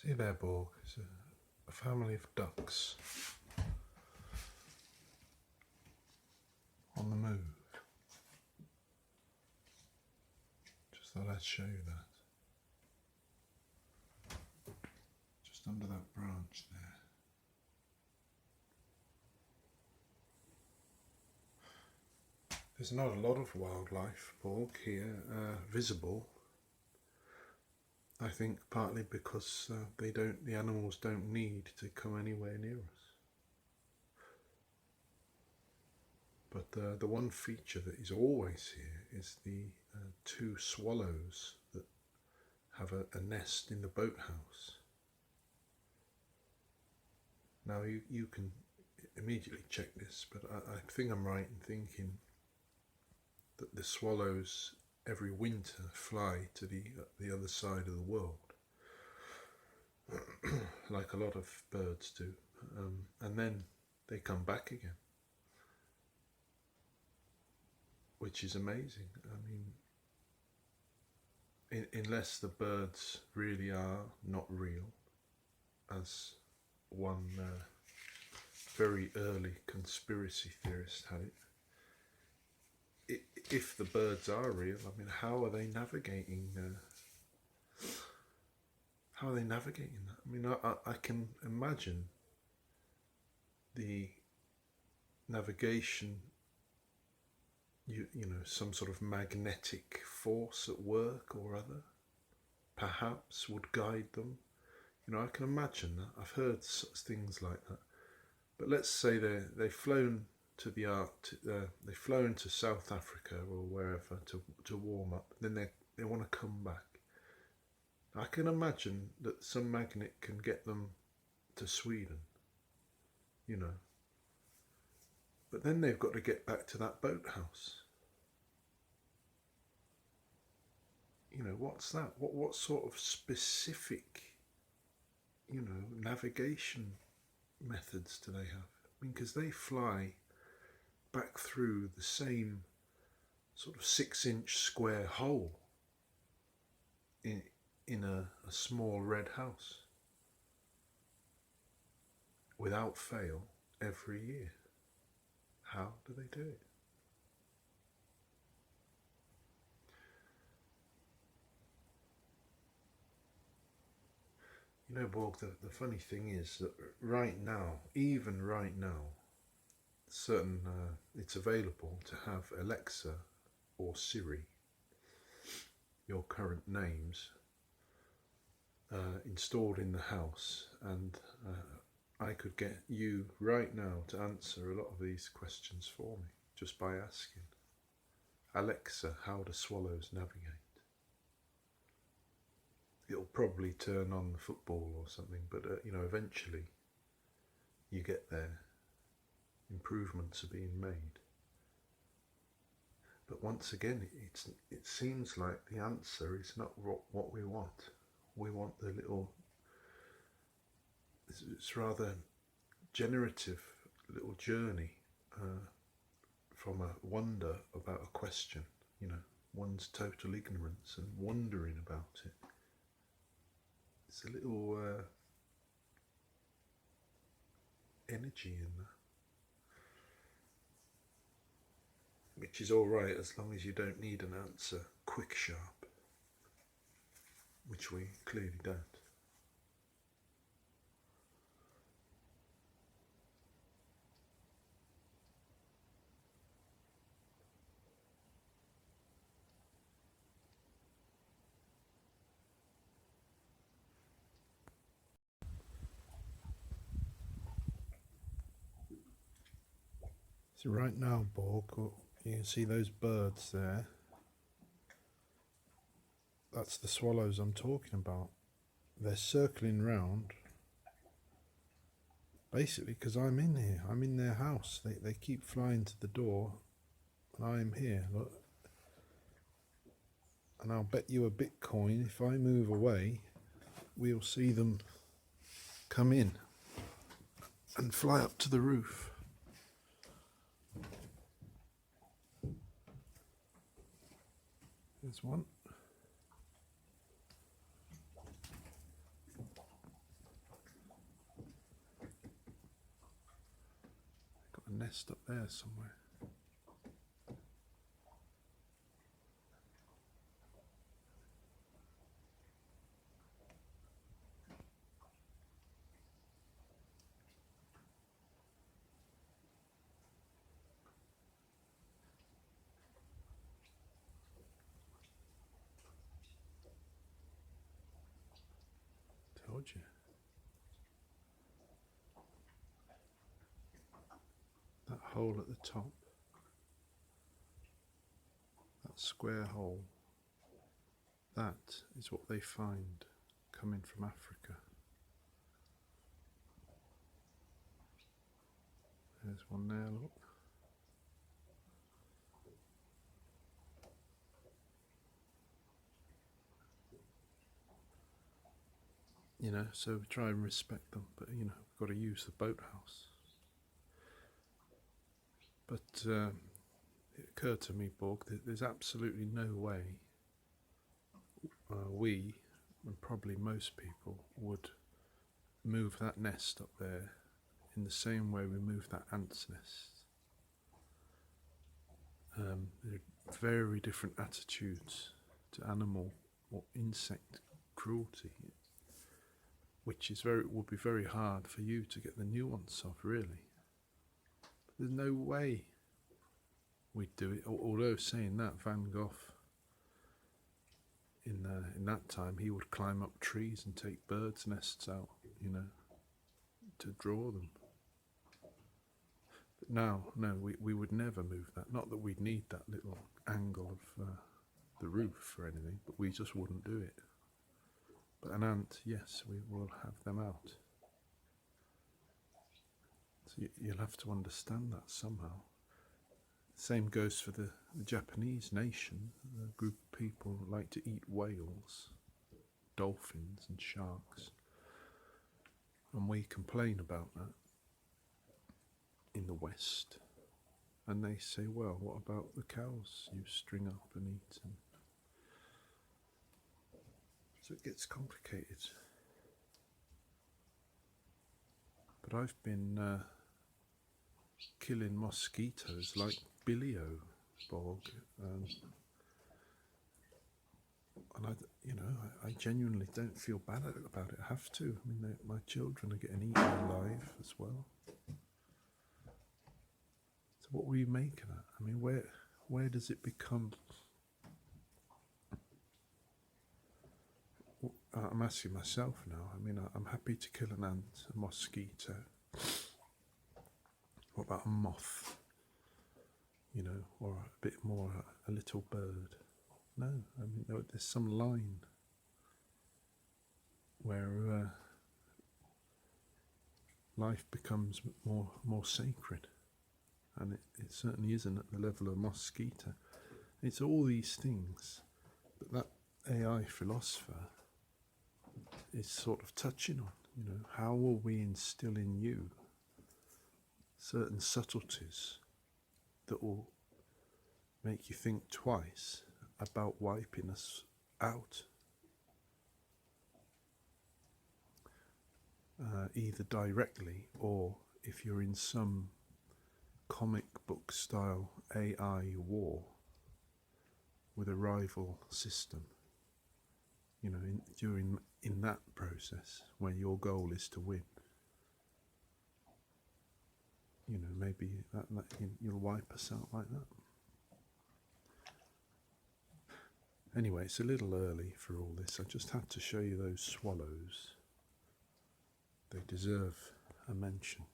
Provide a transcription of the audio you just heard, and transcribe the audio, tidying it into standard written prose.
See there, Borg, it's a family of ducks on the move. Just thought I'd show you that. Just under that branch there. There's not a lot of wildlife, Borg, here visible. I think partly because the animals don't need to come anywhere near us. But the one feature that is always here is the two swallows that have a nest in the boathouse. Now you can immediately check this, but I think I'm right in thinking that the swallows every winter fly to the other side of the world, like a lot of birds do, and then they come back again, which is amazing. I mean, unless the birds really are not real, as one very early conspiracy theorist had it. If the birds are real, I mean, how are they navigating? How are they navigating that? I mean, I can imagine the navigation. You know, some sort of magnetic force at work or other, perhaps would guide them. You know, I can imagine that. I've heard such things like that. But let's say they've flown to the they've flown to South Africa or wherever to warm up. Then they want to come back. I can imagine that some magnet can get them to Sweden. You know. But then they've got to get back to that boathouse. You know, what's that? What sort of specific, you know, navigation methods do they have? I mean, because they fly back through the same sort of 6-inch square hole in a small red house without fail every year. How do they do it? You know, Borg, the funny thing is that right now, even right now, it's available to have Alexa or Siri, your current names, installed in the house, and I could get you right now to answer a lot of these questions for me just by asking Alexa, how do swallows navigate? It'll probably turn on the football or something, but you know, eventually you get there. Improvements are being made. But once again, it seems like the answer is not what we want. We want the little, it's rather generative little journey from a wonder about a question, you know, one's total ignorance and wondering about it. It's a little energy in that, which is all right as long as you don't need an answer quick sharp, which we clearly don't. So right now, Borg, you can see those birds there. That's the swallows I'm talking about. They're circling round, basically because I'm in here. I'm in their house. They keep flying to the door, and I'm here. Look. And I'll bet you a Bitcoin, if I move away, we'll see them come in and fly up to the roof. There's one. nest up there somewhere. Told you. That hole at the top, that square hole, that is what they find coming from Africa. There's one there, look. You know, so we try and respect them, but you know, we've got to use the boathouse. But it occurred to me, Borg, that there's absolutely no way we, and probably most people, would move that nest up there in the same way we move that ant's nest. There are very different attitudes to animal or insect cruelty, which is would be very hard for you to get the nuance of, really. There's no way we'd do it. Although saying that, Van Gogh, in that time, he would climb up trees and take birds' nests out, you know, to draw them. But now, no, we would never move that. Not that we'd need that little angle of the roof or anything, but we just wouldn't do it. But an ant, yes, we will have them out. So you'll have to understand that somehow. Same goes for the Japanese nation. A group of people like to eat whales, dolphins and sharks. And we complain about that in the West. And they say, well, what about the cows you string up and eat? And so it gets complicated. But I've been killing mosquitoes like Billy-O, Borg, and I genuinely don't feel bad about it. I have to. I mean, my children are getting eaten alive as well. So what will you make of that? I mean, where does it become? I'm asking myself now. I mean, I'm happy to kill an ant, a mosquito. What about a moth? You know, or a bit more, a little bird. No, I mean, there's some line where life becomes more sacred, and it certainly isn't at the level of a mosquito. It's all these things, but that AI philosopher is sort of touching on, you know, how will we instill in you certain subtleties that will make you think twice about wiping us out, either directly or if you're in some comic book style AI war with a rival system, you know, in that process where your goal is to win. You know, maybe that you'll wipe us out like that. Anyway, it's a little early for all this. I just had to show you those swallows. They deserve a mention.